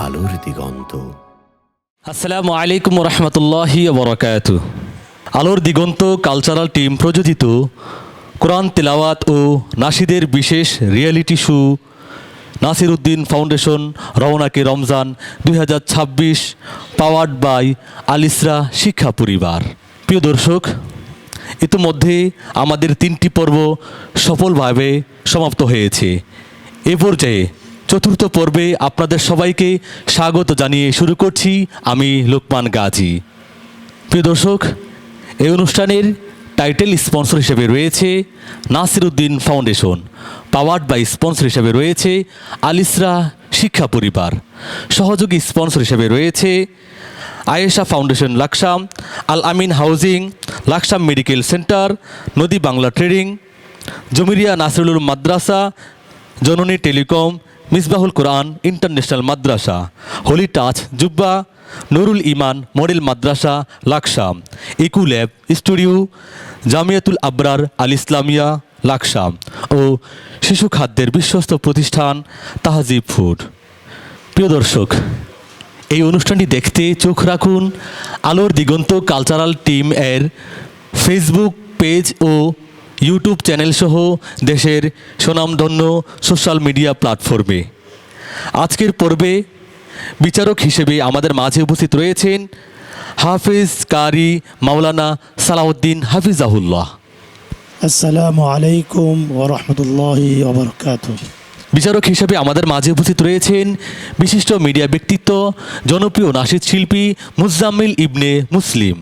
আলোর দিগন্ত। আসসালামু আলাইকুম রহমতুল্লাহি ওবরাকাতুহু। আলোর দিগন্ত কালচারাল টিম প্রযোজিত কোরআন তেলাওয়াত ও নাশিদের বিশেষ reality show Nasir Uddin Foundation রওনাকে রমজান 2026 পাওয়ার্ড বাই আল ইসরা শিক্ষা পরিবার। প্রিয় দর্শক, ইতিমধ্যে আমাদের 3টি পর্ব সফলভাবে সমাপ্ত হয়েছে। এ পর্যায়ে চতুর্থ পর্বে আপনাদের সবাইকে স্বাগত জানিয়ে শুরু করছি আমি লোকমান গাজী। প্রিয় দর্শক, এই অনুষ্ঠানের টাইটেল স্পন্সর হিসেবে রয়েছে Nasir Uddin foundation, powered by sponsor হিসেবে রয়েছে আল ইসরা শিক্ষা পরিবার, সহযোগী স্পন্সর হিসেবে রয়েছে আয়েশা ফাউন্ডেশন লাকসাম, আল আমিন হাউজিং, লাকসাম মেডিকেল সেন্টার, নদী বাংলা ট্রেডিং, জমিরিয়া নাসরুল উলুম মাদ্রাসা, জননী টেলিকম, মিসবাহুল কোরআন ইন্টারন্যাশনাল মাদ্রাসা, হোলি টাচ জুব্বা, নুরুল ইমান মডেল মাদ্রাসা লাকসাম, ইকুল্যাব স্টুডিও, জামিয়াতুল আবরার আল ইসলামিয়া লাকসাম ও শিশু খাদ্যের বিশ্বস্ত প্রতিষ্ঠান তাহজিব ফুড। প্রিয় দর্শক, এই অনুষ্ঠানটি দেখতে চোখ রাখুন আলোর দিগন্ত কালচারাল টিম এর ফেসবুক পেজ ও ইউটিউব চ্যানেল সহ দেশের স্বনামধন্য সোশ্যাল মিডিয়া প্ল্যাটফর্মে। আজকের পর্বে বিচারক হিসেবে আমাদের মাঝে উপস্থিত রয়েছেন হাফিজ কারি মাওলানা সালাউদ্দিন হাফিজাহুল্লাহ। আসসালামু আলাইকুম ওয়া রাহমাতুল্লাহি ওয়া বারাকাতুহু। বিচারক হিসেবে আমাদের মাঝে উপস্থিত রয়েছেন বিশিষ্ট মিডিয়া ব্যক্তিত্ব জনপ্রিয় নাশিদ শিল্পী মুজাম্মিল ইবনে মুসলিম।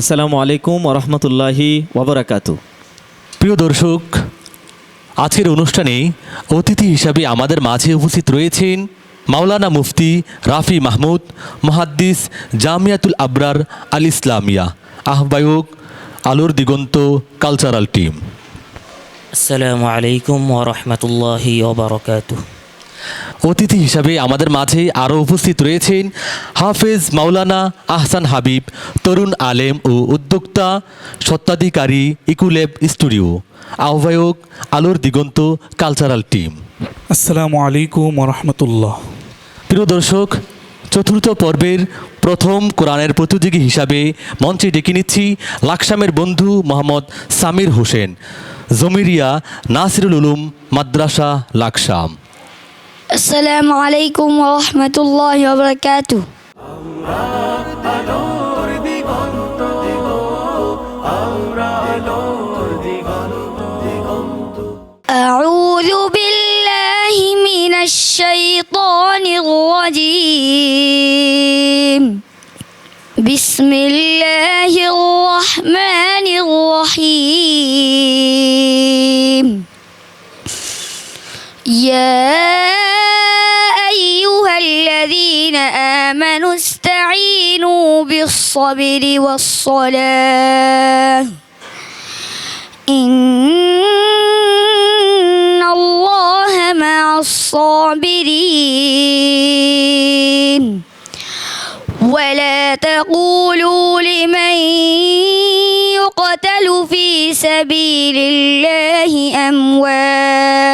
আসসালামু আলাইকুম ওরহমতুল্লাহি ওবরাকাতু। প্রিয় দর্শক, আজকের অনুষ্ঠানে অতিথি হিসাবে আমাদের মাঝে উপস্থিত রয়েছেন মাওলানা মুফতি রাফি মাহমুদ, মুহাদ্দিস, জামিয়াতুল আবরার আল ইসলামিয়া, আহ্বায়ক আলোর দিগন্ত কালচারাল টিম। আসসালামু আলাইকুম ওয়া রাহমাতুল্লাহি ওয়া বারাকাতুহু। অতিথি হিসাবে আমাদের মাঝে আরও উপস্থিত রয়েছেন হাফেজ মাওলানা আহসান হাবিব, তরুণ আলেম ও উদ্যোক্তা, স্বত্বাধিকারী ইকুল্যাব স্টুডিও, আহ্বায়ক আলোর দিগন্ত কালচারাল টিম। আসসালামু আলাইকুম ওয়া রাহমাতুল্লাহ। প্রিয় দর্শক, চতুর্থ পর্বের প্রথম কোরআনের প্রতিযোগী হিসাবে মঞ্চে ডেকে নিচ্ছি লাকসামের বন্ধু মোহাম্মদ সামির হোসেন, জমিরিয়া নাসিরুল উলুম মাদ্রাসা লাকসাম। আসসালামু আলাইকুম ওয়া রাহমাতুল্লাহি ওয়া বারাকাতুহু। আউযু বিল্লাহি মিনাশ শাইতানির রাজীম। বিসমিল্লাহির রাহমানির রাহিম। يا أيها الذين آمنوا استعينوا بالصبر والصلاة إن الله مع الصابرين ولا تقولوا لمن يقتل في سبيل الله أموات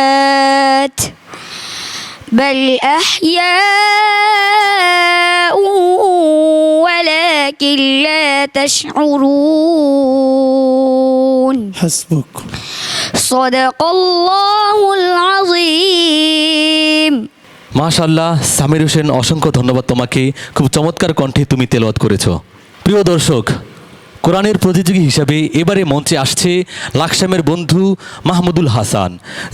بل أحياء ولكن لا تشعرون হাসবুক। صدق الله العظيم। মাশাআল্লাহ সামির হোসেন, অসংখ্য ধন্যবাদ তোমাকে, খুব চমৎকার কণ্ঠে তুমি তেলাওয়াত করেছো। প্রিয় দর্শক, কোরআনের প্রতিযোগী হিসাবে এবারে মঞ্চে আসছে লাকসামের বন্ধু মাহমুদুল হাসান,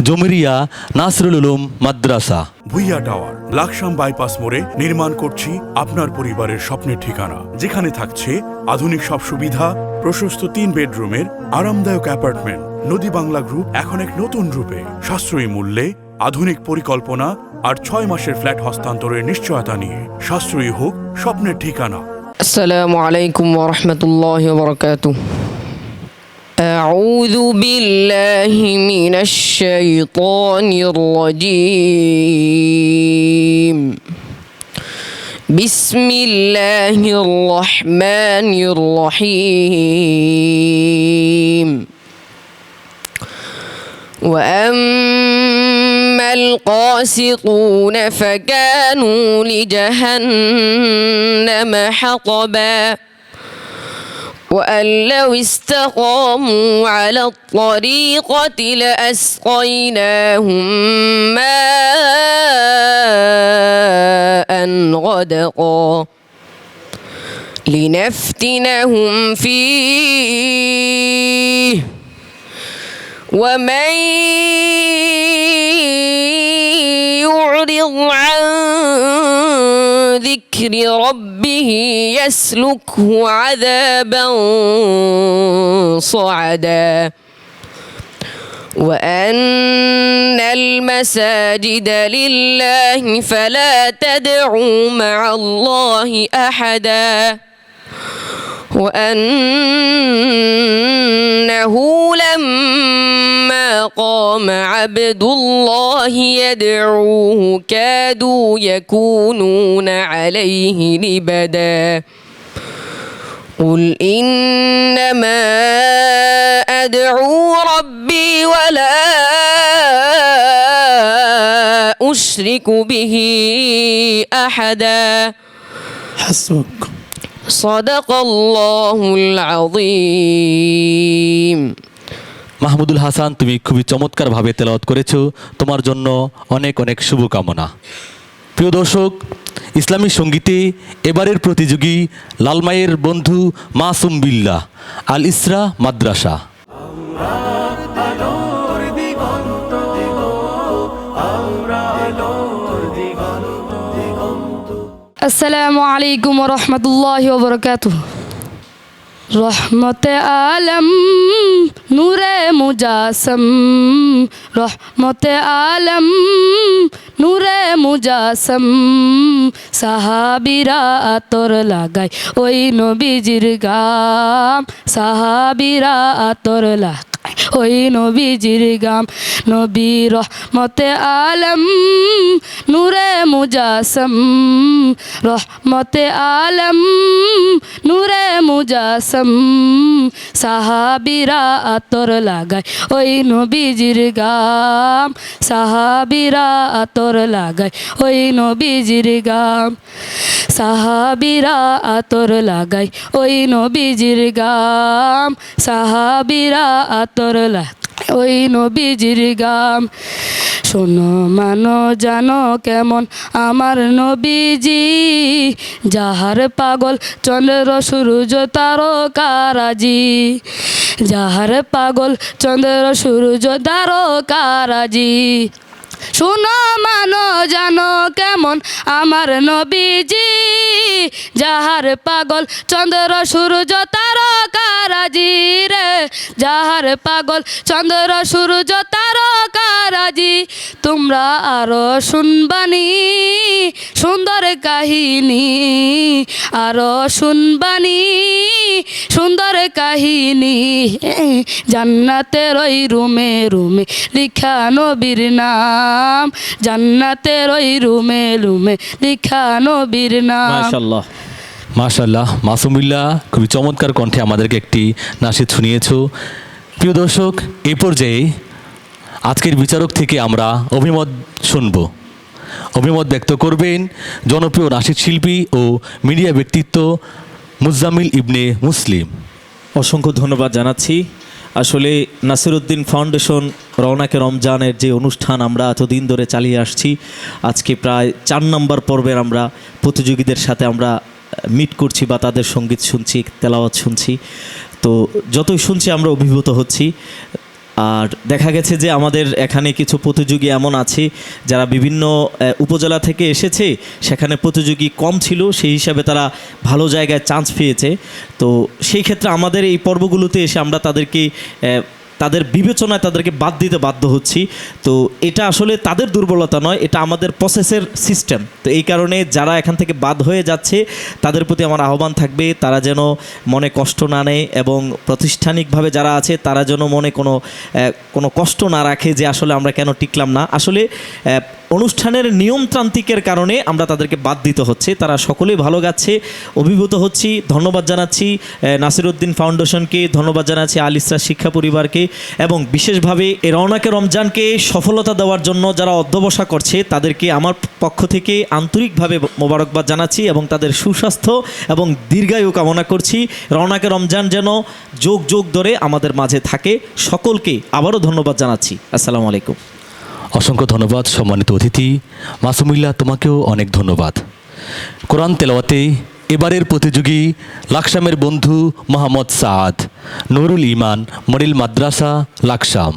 জমিরিয়া নাসরুল উলুম মাদ্রাসা। ভুইয়া টাওয়ার লাকসাম বাইপাস মোড়ে নির্মাণ করছি আপনার পরিবারের স্বপ্নের ঠিকানা, যেখানে থাকছে আধুনিক সব সুবিধা, প্রশস্ত 3 বেডরুমের আরামদায়ক অ্যাপার্টমেন্ট। নদী বাংলা গ্রুপ এখন এক নতুন রূপে, সাশ্রয়ী মূল্যে, আধুনিক পরিকল্পনা আর 6 মাসের ফ্ল্যাট হস্তান্তরের নিশ্চয়তা নিয়ে। সাশ্রয়ী হোক স্বপ্নের ঠিকানা। আসসালামু আলাইকুম ওয়া রাহমাতুল্লাহি ওয়া বারাকাতুহু। আউযু বিল্লাহি মিনাশ শাইতানির রাজীম। বিসমিল্লাহির রহমানির রহিম। ওয়া أما القاسطون فكانوا لجهنم حطبا وأن لو استقاموا على الطريقة لأسقيناهم ماء غدقا لنفتنهم فيه ومن يعرض عن ذكر ربه يسلكه عذابا صعدا وأن المساجد لله فلا تدعوا مع الله أحدا وأنه لما قام عبد الله يدعوه كادوا يكونون عليه لبدا قل إنما أدعو ربي ولا أشرك به أحدا حسبك صدق الله العظيم মাহমুদুল হাসান, তুমি খুবই চমৎকারভাবে তেলাওয়াত করেছো, তোমার জন্য অনেক অনেক শুভকামনা। প্রিয় দর্শক, ইসলামী সঙ্গীতে এবারের প্রতিযোগী লালমাইয়ের বন্ধু মাসুম বিল্লাহ, আল ইসরা মাদ্রাসা। আসসালামু আলাইকুম ওয়া রাহমাতুল্লাহি ওয়া বারাকাতুহু। রহমতে আলম নূরে মুজাসম, রহমতে আলম নূরে মুজাসম, সাহাবীরা আতর লাগায় ওই নবীজির গাম, সাহাবীরা আতর লাগায় ওই নবীজির গাম। নবী রহমতে আলম নূরে মুজাসম, রহমতে আলম নূরে মুজাসম, সাহাবীরা আতর লাগায় ওই নবীজির গাম, সাহাবীরা আতর লাগায় ওই নবীজির গাম, সাহাবীরা আতর লাগায় ওই নবীজির গাম, সাহাবীরা আতর লাগায় ওই নবীজির গাম। শোনো মানো জানো কেমন আমার নবীজি, যাহার পাগল চন্দ্র সূর্য তারকারাজি, যাহার পাগল চন্দ্র সূর্য তারকারাজি। শোনো মানো জানো কেমন আমার নবীজি, যাহার পাগল চন্দ্র সূর্য তারকারাজি রে, যাহার পাগল চন্দ্র সূর্য তারকারাজি। তোমরা আরো শুনবানি সুন্দর কাহিনী, আরো শুনবানি সুন্দর কাহিনী, জান্নাতের ওই রুমে রুমে লিখা নবীর নাম, জান্নাতের ওই রুমে রুমে লিখা নবীর নাম। মাশাআল্লাহ। মাশাআল্লাহ, মাসুম বিল্লাহ খুবই চমৎকার কণ্ঠে আমাদেরকে একটি নাশিদ শুনিয়েছো। প্রিয় দর্শক, এই পর্যায়ে আজকের বিচারক থেকে আমরা অভিমত শুনব। অভিমত ব্যক্ত করবেন জনপ্রিয় নাশিদ শিল্পী ও মিডিয়া ব্যক্তিত্ব মুজাম্মিল ইবনে মুসলিম। অসংখ্য ধন্যবাদ জানাচ্ছি। আসলে নাসিরউদ্দিন ফাউন্ডেশন রওনাকে রমজানের যে অনুষ্ঠান আমরা এতদিন ধরে চালিয়ে আসছি, আজকে প্রায় 4 নম্বর পর্বের আমরা প্রতিযোগীদের সাথে আমরা মিট করছি বা তাদের সঙ্গীত শুনছি, তেলাওয়াত শুনছি। তো যতই শুনছি আমরা অভিভূত হচ্ছি। আর দেখা গেছে যে আমাদের এখানে কিছু প্রতিযোগী এমন আছে যারা বিভিন্ন উপজেলা থেকে এসেছে, সেখানে প্রতিযোগী কম ছিল, সেই হিসাবে তারা ভালো জায়গায় চান্স পেয়েছে। তো সেই ক্ষেত্রে আমাদের এই পর্বগুলোতে এসে আমরা তাদেরকে তাদের বিবেচনায় তাদেরকে বাদ দিতে বাধ্য হচ্ছি। তো এটা আসলে তাদের দুর্বলতা নয়, এটা আমাদের প্রসেসের সিস্টেম। তো এই কারণে যারা এখান থেকে বাদ হয়ে যাচ্ছে তাদের প্রতি আমার আহ্বান থাকবে, তারা যেন মনে কষ্ট না নেয় এবং প্রাতিষ্ঠানিকভাবে যারা আছে তারা যেন মনে কোনো কষ্ট না রাখে যে আসলে আমরা কেন টিকলাম না। আসলে অনুষ্ঠানের নিয়মতান্ত্রিকের কারণে আমরা তাদেরকে বাদ দিতে হচ্ছে। তারা সকলেই ভালো গাচ্ছে, অভিভূত হচ্ছি। ধন্যবাদ জানাচ্ছি নাসিরউদ্দিন ফাউন্ডেশনকে, ধন্যবাদ জানাচ্ছি আল ইসরা শিক্ষা পরিবারকে, এবং বিশেষভাবে এই রওনাকে রমজানকে সফলতা দেওয়ার জন্য যারা অধ্যবসা করছে তাদেরকে আমার পক্ষ থেকে আন্তরিকভাবে মোবারকবাদ জানাচ্ছি এবং তাদের সুস্বাস্থ্য এবং দীর্ঘায়ু কামনা করছি। রওনাকে রমজান যেন যোগ যোগ ধরে আমাদের মাঝে থাকে। সকলকে আবারও ধন্যবাদ জানাচ্ছি। আসসালামু আলাইকুম। অসংখ্য ধন্যবাদ সম্মানিত অতিথি মাসুমিল্লাহ, তোমাকেও অনেক ধন্যবাদ। কোরআন তেলাওয়াতে এবারের প্রতিযোগী লাকসামের বন্ধু মোহাম্মদ সাদ, নুরুল ইমান, মডেল মাদ্রাসা লাকসাম।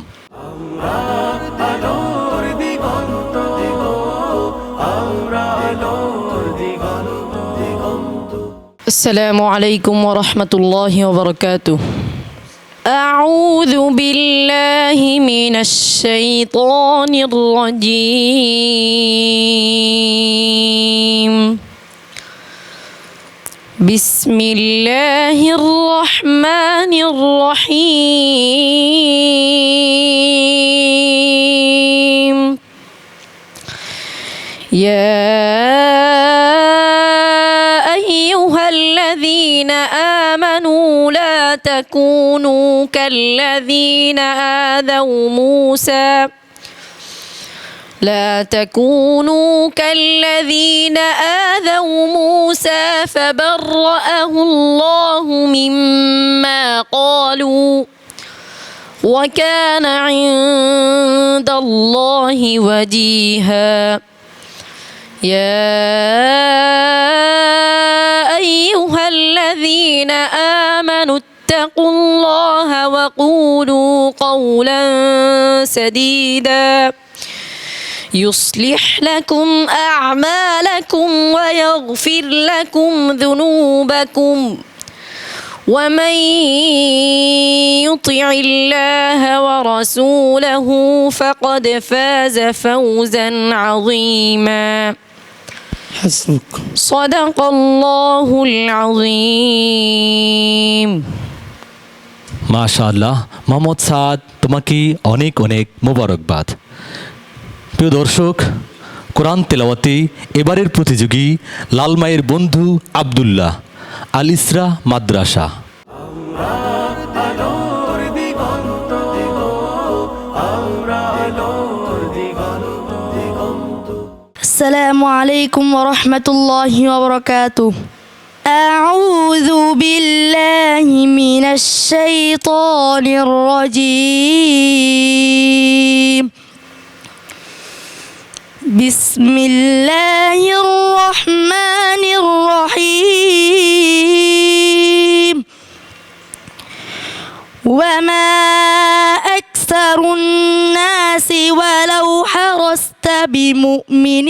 السلام عليكم ورحمة الله وبركاته. أعوذ بالله من الشيطان الرجيم. بسم الله الرحمن الرحيم. يا أيها الذين آمنوا لا تكونوا كالذين آذوا موسى فبرأه الله مما قالوا وكان عند الله وجيها. يا أيها الذين آمنوا اتقوا الله وقولوا قولا سديدا يصلح لكم أعمالكم ويغفر لكم ذنوبكم ومن يطع الله ورسوله فقد فاز فوزا عظيما. حسبك. صدق الله العظيم. মাশাআল্লাহ মোহাম্মদ সাদ, তোমাকে অনেক অনেক মোবারকবাদ। প্রিয় দর্শক, কোরআন তেলাওয়াতে এবারের প্রতিযোগী লালমাইয়ের বন্ধু আব্দুল্লাহ, আল ইসরা মাদ্রাসা। السلام عليكم ورحمة الله وبركاته. أعوذ بالله من الشيطان الرجيم. بسم الله الرحمن الرحيم. وما أكثر الناس ولو حرصت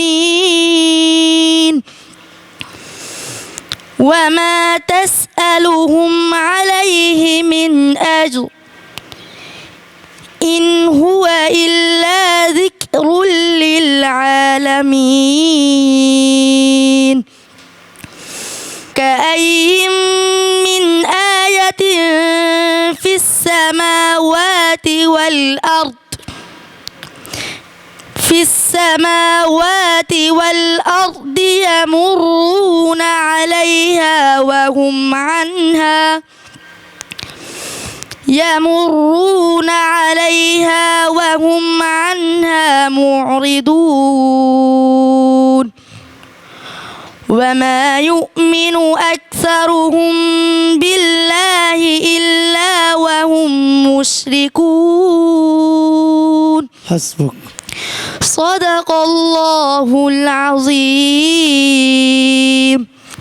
بمؤمنين وما تسألهم عليه من أجر إن هو إلا ذكر للعالمين. كأي من آية في السماوات والأرض يمرون عليها وهم عنها معرضون. وما يؤمن أكثرهم بالله إلا وهم مشركون. حسبك. صدق الله العظيم.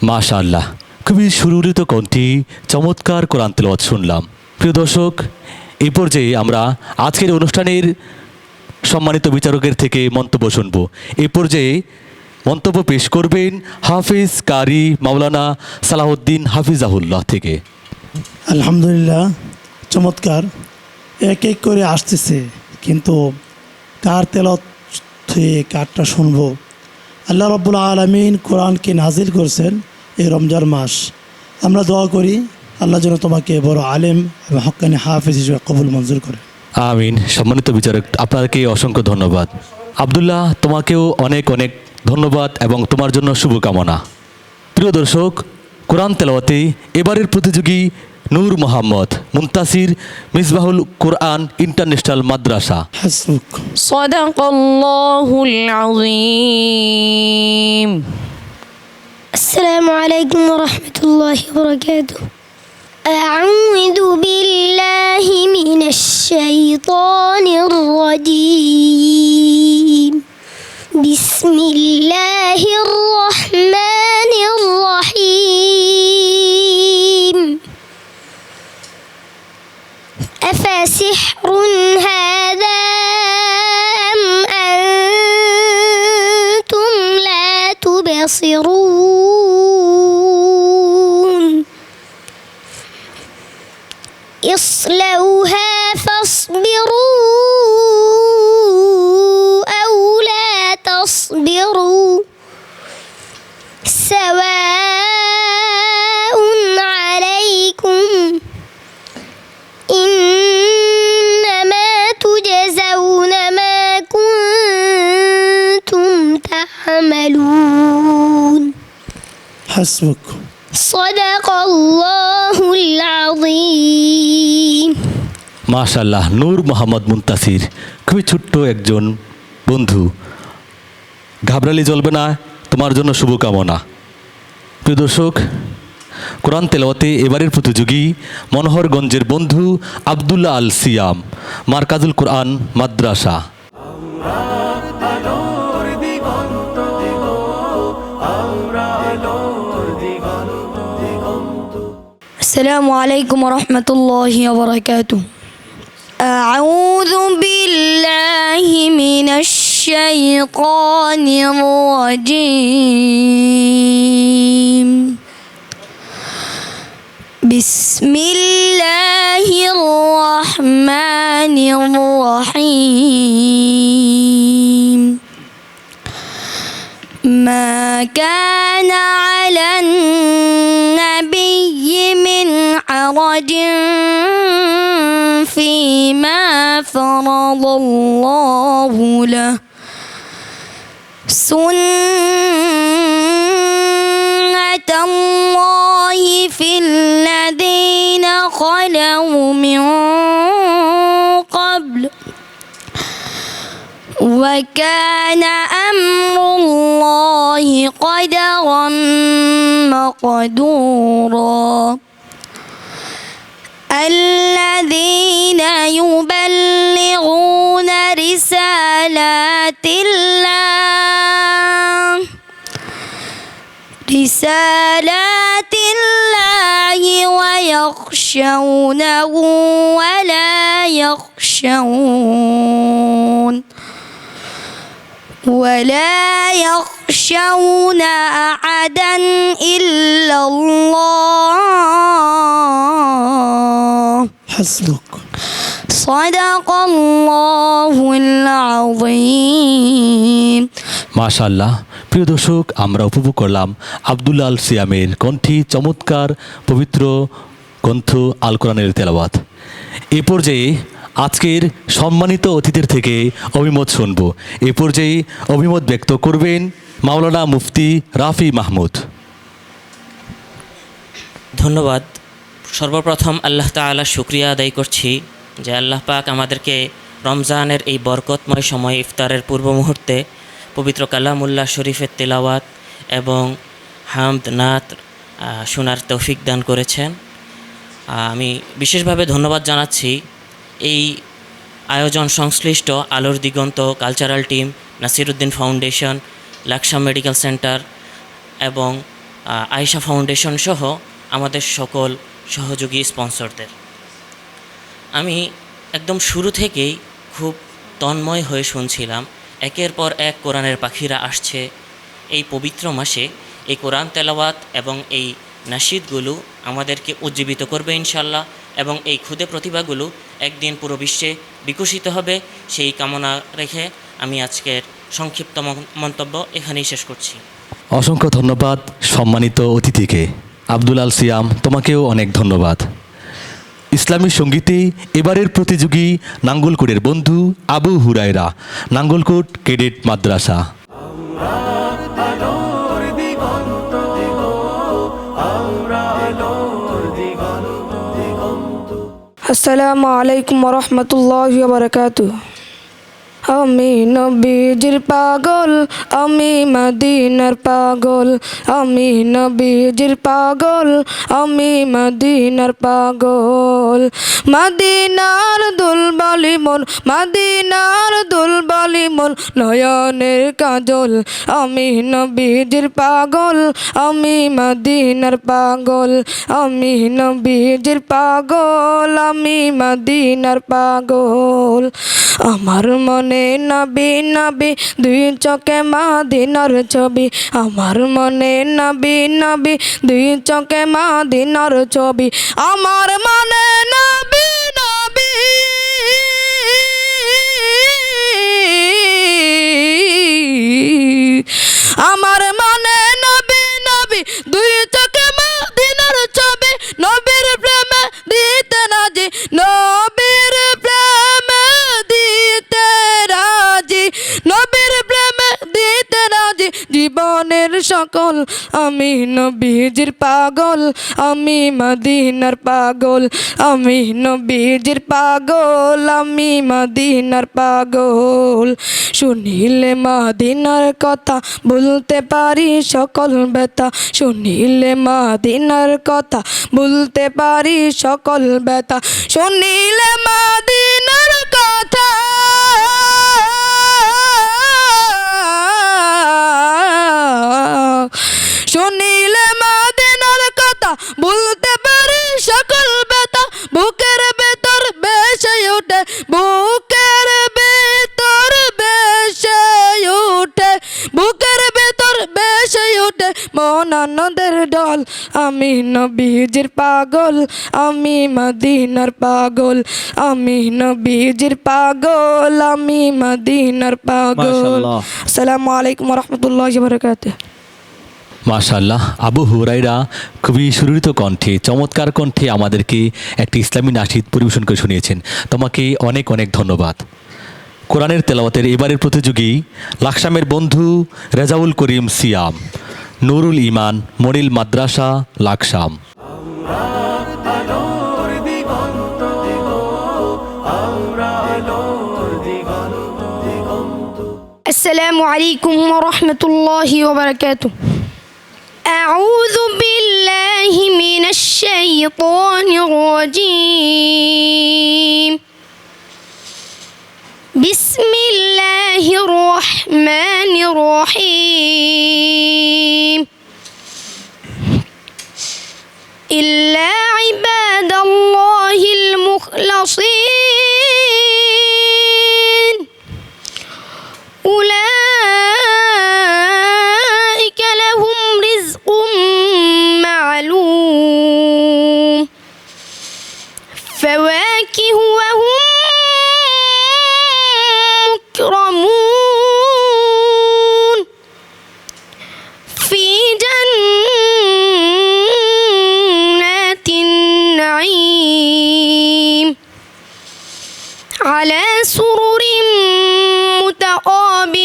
মাশাআল্লাহ, খুবই সুরুরিত কণ্ঠে চমৎকার কোরআন তেলাওয়াত শুনলাম। প্রিয় দর্শক, এই পর্যায়ে আমরা আজকের অনুষ্ঠানের সম্মানিত বিচারকের থেকে মন্তব্য শুনব। এই পর্যায়ে মন্তব্য পেশ করবেন হাফিজ কারি মাওলানা সালাহউদ্দিন হাফিজাহুল্লাহ থেকে। আলহামদুলিল্লাহ, চমৎকার। এক এক করে আসতেছে, কিন্তু কার তেলাওয়াত থেকে কারটা শুনবো? আল্লাহ রাব্বুল আলামিন কোরআনকে নাজিল করছেন এই রমজান মাস। আমরা দোয়া করি আল্লাহ যেন তোমাকে বড় আলেম এবং হক্কানি হাফিজ হিসেবে কবুল মঞ্জুর করে। আমিন। সম্মানিত বিচারক, আপনাকে অসংখ্য ধন্যবাদ। আবদুল্লাহ, তোমাকেও অনেক অনেক ধন্যবাদ এবং তোমার জন্য শুভকামনা। প্রিয় দর্শক, কোরআন তেলাওয়াতে এবারের প্রতিযোগী নূর মোহাম্মদ মুনতাসির, মিসবাহুল কোরআন ইন্টারন্যাশনাল মাদ্রাসা। হাসবুক। صدق الله العظيم. السلام عليكم ورحمة الله وبركاته. أعوذ بالله من الشيطان الرجيم. بسم الله الرحمن الرحيم. أفسحر هذا أم أنتم لا تبصرون. اصلوها فاصبروا أو لا تصبروا سواء عليكم إنما تجزون ما كنتم تعملون. হাসবুক। صدق الله العظيم. মাশাআল্লাহ, নূর মোহাম্মদ মুনতাসির খুবই ছোট্ট একজন বন্ধু, ঘাবড়ালে চলবে না, তোমার জন্য শুভকামনা। প্রিয় দর্শক, কোরআন তেলাওয়াতে এবারের প্রতিযোগী মনোহরগঞ্জের বন্ধু আবদুল্লাহ আল সিয়াম, মারকাজুল কোরআন মাদ্রাসা। السلام عليكم ورحمة الله وبركاته. أعوذ بالله من الشيطان الرجيم. بسم الله الرحمن الرحيم. ما كان على النبي من حرج فيما فرض الله له سنة الله في الذين خلوا من قبل وكان أمر الله قدرا مقدورا. الذين يبلغون رسالات الله ويخشونه ولا يخشون أحدا إلا الله. হাসবুক। صدق الله العظيم. মাশাআল্লাহ, প্রিয় দর্শক, আমরা উপভোগ করলাম আবদুল্লাহ আল সিয়ামের কণ্ঠে চমৎকার পবিত্র গ্রন্থ আল কোরআনের তেলাওয়াত। এ পর্যায়ে আজকের সম্মানিত অতিথির থেকে অভিমত শুনব। এ পর্যায়ে অভিমত ব্যক্ত করবেন মাওলানা মুফতি রাফি মাহমুদ। ধন্যবাদ। সর্বপ্রথম আল্লাহ তাআলা শুকরিয়া আদায় করছি যে আল্লাহ পাক আমাদেরকে রমজানের এই বরকতময় সময় ইফতারের পূর্ব মুহূর্তে পবিত্র কালামুল্লাহ শরীফের তেলাওয়াত এবং হামদ নাত শোনার তৌফিক দান করেছেন। আমি বিশেষভাবে ধন্যবাদ জানাচ্ছি এই আয়োজন সংশ্লিষ্ট আলোর Diganta Cultural Team, Nasiruddin Foundation, Laksam Medical Centre এবং আয়েশা ফাউন্ডেশন সহ আমাদের সকল সহযোগী স্পন্সরদের। আমি একদম শুরু থেকেই খুব তন্ময় হয়ে শুনছিলাম। একের পর এক কোরআনের পাখিরা আসছে। এই পবিত্র মাসে এই কোরআন তেলাওয়াত এবং এই নাশিদগুলো আমাদেরকে উজ্জীবিত করবে ইনশাল্লাহ, এবং এই ক্ষুদে প্রতিভাগুলো একদিন পুরো বিশ্বে বিকশিত হবে, সেই কামনা রেখে আমি আজকের সংক্ষিপ্ত মন্তব্য এখানেই শেষ করছি। অসংখ্য ধন্যবাদ সম্মানিত অতিথিকে। আবদুল আল সিয়াম, তোমাকেও অনেক ধন্যবাদ। ইসলামী সঙ্গীতে এবারের প্রতিযোগী নাঙ্গলকোটের বন্ধু আবু হুরায়রা, নাঙ্গলকোট ক্যাডেট মাদ্রাসা। আসসালামু আলাইকুম রহমতুল্লাহি ওয়া বারাকাতুহু। আমি নবীজির পাগল, আমি মদিনার পাগল, আমি নবীজির পাগল, আমি মদিনার পাগল। মদিনার দুলবালি মন, মদিনার দুলবালি মন, নয়নের কাজল। আমি নবীজির পাগল, আমি মদিনার পাগল, আমি নবীজির পাগল, আমি মদিনার পাগল। আমার মনে নবী নবী, দুই চোখে মদিনার ছবি। আমার মনে নবী নবী, দুই চোখে মদিনার ছবি। আমার মনে নবী নবী, আমার মনে নবী নবী, দুই চোখে মদিনার ছবি। নবীর প্রেমে দিতে রাজি, নবীর প্রেমে দিতে রাজি, নবীর প্রেমে দিতে রাজি জীবনের সকল। আমি নবীজির পাগল, আমি মদিনার পাগল, আমি নবীজির পাগল, আমি মদিনার পাগল। শুনিলে মদিনার কথা বলতে পারি সকল ব্যথা, শুনিলে মদিনার কথা বলতে পারি সকল ব্যথা, শুনিলে মদিনার কথা শুনিলে মদিনার কথা বলতে পারি সকল ব্যথা। বুকের ভেতর বেশে ওঠে, বুকের ভেতর বেশে ওঠে, বুকের ভেতর বেশে ওঠে মন আনন্দের ঢল। আমি নবীজির পাগল, আমি মদিনার পাগল, আমি নবীজির পাগল, আমি মদিনার পাগল। মাশাআল্লাহ। আসসালামু আলাইকুম ওয়া রাহমাতুল্লাহি ওয়া বারাকাতুহু। মাশাআল্লাহ, আবু হুরায়রা খুবই সুরিত কণ্ঠে, চমৎকার কণ্ঠে আমাদেরকে একটি ইসলামী নাশিদ পরিবেশন করে শুনিয়েছেন। তোমাকে অনেক অনেক ধন্যবাদ। কোরআনের তেলাওয়াতের এবারের প্রতিযোগী লাকসামের বন্ধু রেজাউল করিম সিয়াম, নুরুল ইমান, মনিল মাদ্রাসা, লাকসাম। السلام عليكم ورحمة الله وبركاته. أعوذ بالله من الشيطان الرجيم. بسم الله الرحمن الرحيم. إلا عباد الله المخلصين أولئك لهم رزق معلوم فواكه وهم مكرمون في جنات النعيم على سرر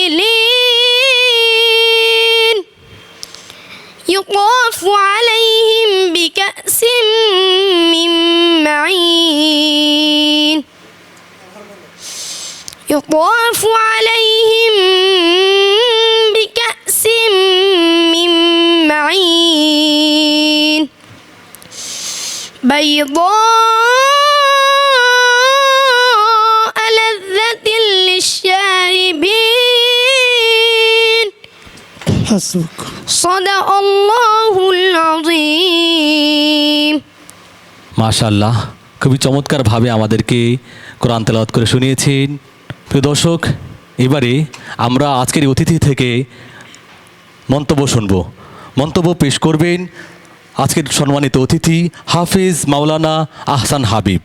متقابلين يطاف عليهم بكأس من معين يطاف عليهم بكأس من معين بيضاء لذة للشاربين হাসবুক। صدق الله العظيم. মাশাআল্লাহ, খুবই চমৎকারভাবে আমাদেরকে কোরআন তেলাওয়াত করে শুনিয়েছেন। প্রিয় দর্শক, এবারে আমরা আজকের এই অতিথি থেকে মন্তব্য শুনব। মন্তব্য পেশ করবেন আজকের সম্মানিত অতিথি হাফিজ মাওলানা আহসান হাবিব।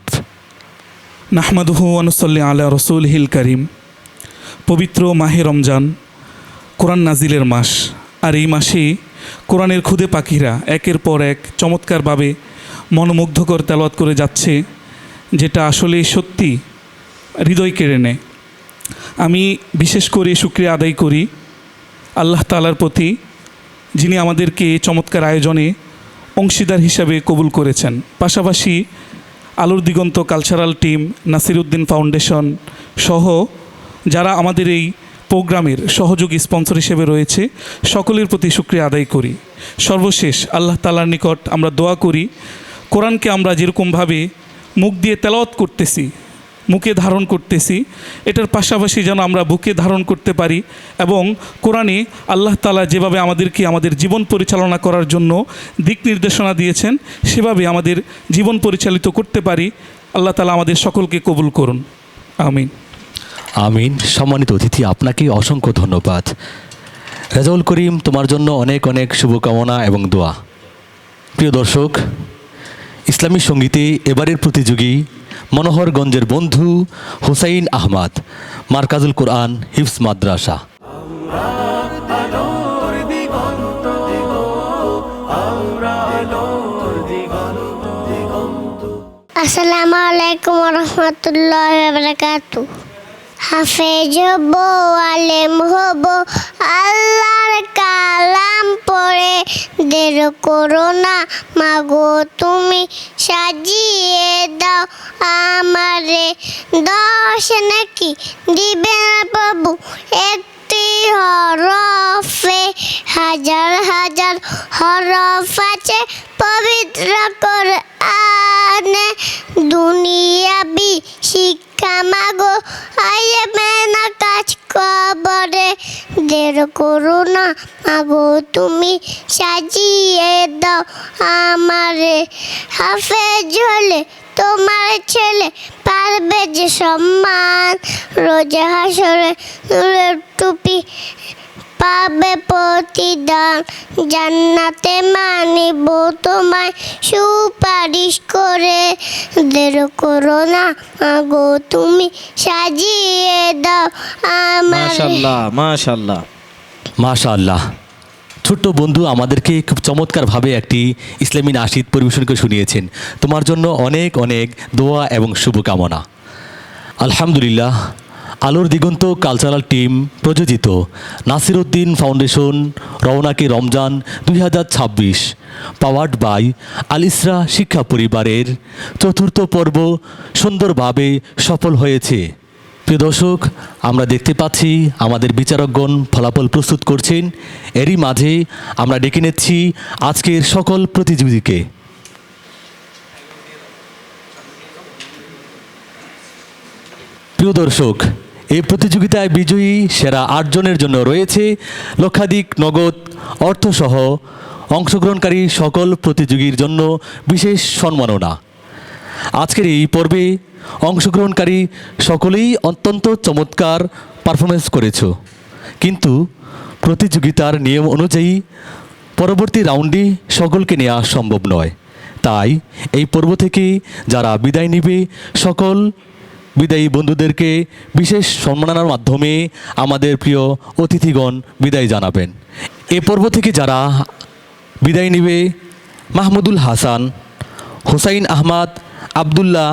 নাহমাদুহু ওয়া নুসাল্লি আলা রাসূলিহিল কারীম। পবিত্র মাহে রমজান, কোরআন নাজিলের মাস। আর এই মাসে কোরআনের খুদে পাখিরা একের পর এক চমৎকারভাবে মনোমুগ্ধকর তেলাওয়াত করে যাচ্ছে। যেটা আসলে সত্যি হৃদয় কেড়ে নেয়। আমি বিশেষ করে শুকরিয়া আদায় করি আল্লাহ তাআলার প্রতি, যিনি আমাদেরকে এই চমৎকার আয়োজনে অংশীদার হিসাবে কবুল করেছেন। পাশাপাশি আলোর Diganta Cultural Team, Nasiruddin foundation সহ যারা আমাদের এই প্রোগ্রামের সহযোগী স্পন্সর হিসেবে রয়েছে, সকলের প্রতি শুকরিয়া আদায় করি। সর্বশেষ আল্লাহ তাআলার নিকট আমরা দোয়া করি, কোরআনকে আমরা যেরকমভাবে মুখ দিয়ে তেলাওয়াত করতেছি, মুখে ধারণ করতেছি, এটার পাশাপাশি যেন আমরা বুকে ধারণ করতে পারি এবং কোরআনে আল্লাহ তাআলা যেভাবে আমাদেরকে আমাদের জীবন পরিচালনা করার জন্য দিক নির্দেশনা দিয়েছেন, সেভাবে আমাদের জীবন পরিচালিত করতে পারি। আল্লাহ তাআলা আমাদের সকলকে কবুল করুন, আমিন। আমিন। সম্মানিত অতিথি, আপনাকে অসংখ্য ধন্যবাদ। রেজাউল করিম, তোমার জন্য অনেক অনেক শুভকামনা এবং দোয়া। প্রিয় দর্শক, ইসলামী সঙ্গীতে এবারের প্রতিযোগী মনোহরগঞ্জের বন্ধু হুসাইন আহমদ, মারকাজুল কোরআন হিফজ মাদ্রাসা। আসসালামু আলাইকুম রহমতুল্লাহ বারাকাতু। হাফেজ হব, আলেম হব, আল্লাহর কালাম পড়ে, দের করো না মাগো তুমি, সাজিয়ে দাও আমারে, দশ নাকি দিবে না প্রভু একটি হরফে, হাজার হাজার হরফ আছে পবিত্র কোরআনে, দুনিয়াবি শিক্ষা মাগো আইয়ে মেনা কাজ কবরে, দের করো না মাগো তুমি, সাজিয়ে দাও আমারে, হাফেজ হলে তোমার ছেলে পারবে যে সম্মান, রোজা হাসরে নূরের টুপি পাবে প্রতিদান, জান্নাতে মানিব তোমায় সুপারিশ করে, দের করো না মাগো তুমি, সাজিয়ে দাও আমার। মাশাআল্লাহ, মাশাআল্লাহ, মাশাআল্লাহ। ছোট্ট বন্ধু আমাদেরকে খুব চমৎকারভাবে একটি ইসলামী নাশিদ পরিবেশন করে শুনিয়েছেন। তোমার জন্য অনেক অনেক দোয়া এবং শুভকামনা। আলহামদুলিল্লাহ, আলোর দিগন্ত কালচারাল টিম প্রযোজিত নাসিরউদ্দিন ফাউন্ডেশন রওনাকে রমজান 2026 পাওয়ার্ড বাই আল ইসরা শিক্ষা পরিবারের চতুর্থ পর্ব সুন্দরভাবে সফল হয়েছে। প্রিয় দর্শক, আমরা দেখতে পাচ্ছি আমাদের বিচারকগণ ফলাফল প্রস্তুত করছেন। এরই মাঝে আমরা ডেকে নিচ্ছি আজকের সকল প্রতিযোগীকে। প্রিয় দর্শক, এই প্রতিযোগিতায় বিজয়ী সেরা 8 জনের জন্য রয়েছে লক্ষাধিক নগদ অর্থসহ অংশগ্রহণকারী সকল প্রতিযোগীর জন্য বিশেষ সম্মাননা। আজকের এই পর্বে অংশগ্রহণকারী সকলেই অত্যন্ত চমৎকার পারফরমেন্স করেছ, কিন্তু প্রতিযোগিতার নিয়ম অনুযায়ী পরবর্তী রাউন্ডে সকলকে নেওয়া সম্ভব নয়। তাই এই পর্ব থেকে যারা বিদায় নেবে, সকল বিদায়ী বন্ধুদেরকে বিশেষ সম্মাননার মাধ্যমে আমাদের প্রিয় অতিথিগণ বিদায় জানাবেন। এ পর্ব থেকে যারা বিদায় নেবে, মাহমুদুল হাসান, হুসাইন আহমদ, আব্দুল্লাহ,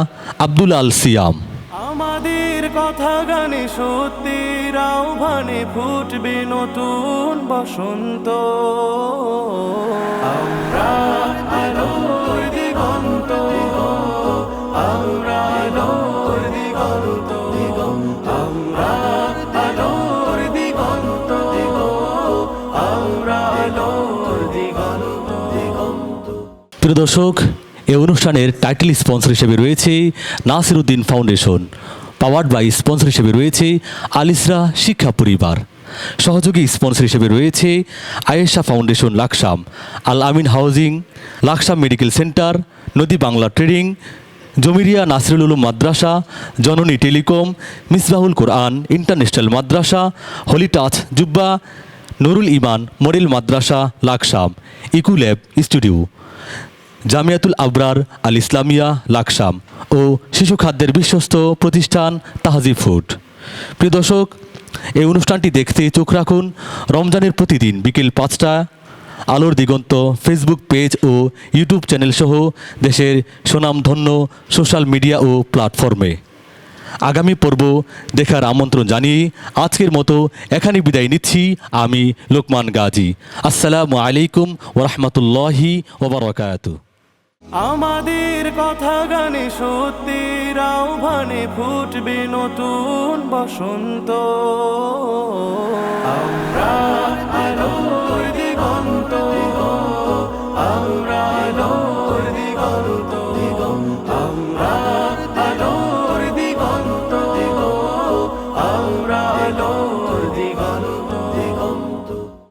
আব্দুল আল সিয়াম। আমাদের কথা গানে সত্যির আহ্বানে ফুটবে নতুন বসন্ত, আমরা আলোর দিগন্ত, আমরা আলোর দিগন্ত, আমরা আলোর দিগন্ত, আমরা আলোর দিগন্ত। প্রিয় দর্শক, এই অনুষ্ঠানের টাইটেল স্পন্সর হিসেবে রয়েছে Nasiruddin foundation, powered by sponsor হিসেবে রয়েছে আল ইসরা শিক্ষা পরিবার, সহযোগী স্পন্সর হিসেবে রয়েছে আয়েশা ফাউন্ডেশন লাকসাম, আল আমিন হাউজিং, লাকসাম মেডিকেল সেন্টার, নদী বাংলা ট্রেডিং, জমিরিয়া নাসরুল উলুম মাদ্রাসা, জননী টেলিকম, মিসবাহুল কোরআন ইন্টারন্যাশনাল মাদ্রাসা, হলি টাচ জুব্বা, নুরুল ইমান মডেল মাদ্রাসা লাকসাম, ইকুল্যাব স্টুডিও, জামিয়াতুল আবরার আল ইসলামিয়া লাকসাম ও শিশু খাদ্যের বিশ্বস্ত প্রতিষ্ঠান তাহজিব ফুড। প্রিয় দর্শক, এই অনুষ্ঠানটি দেখতে চোখ রাখুন রমজানের প্রতিদিন বিকেল 5টা আলোর দিগন্ত ফেসবুক পেজ ও ইউটিউব চ্যানেল সহ দেশের সুনামধন্য সোশ্যাল মিডিয়া ও প্ল্যাটফর্মে। আগামী পর্ব দেখার আমন্ত্রণ জানিয়ে আজকের মতো এখানে বিদায় নিচ্ছি আমি লোকমান গাজী। আসসালামু আলাইকুম ওরহমতুল্লাহি ওবরাকাতুহু। আমাদের কথা গানে সত্যির আহ্বানে ফুটবে নতুন বসন্ত। আমরা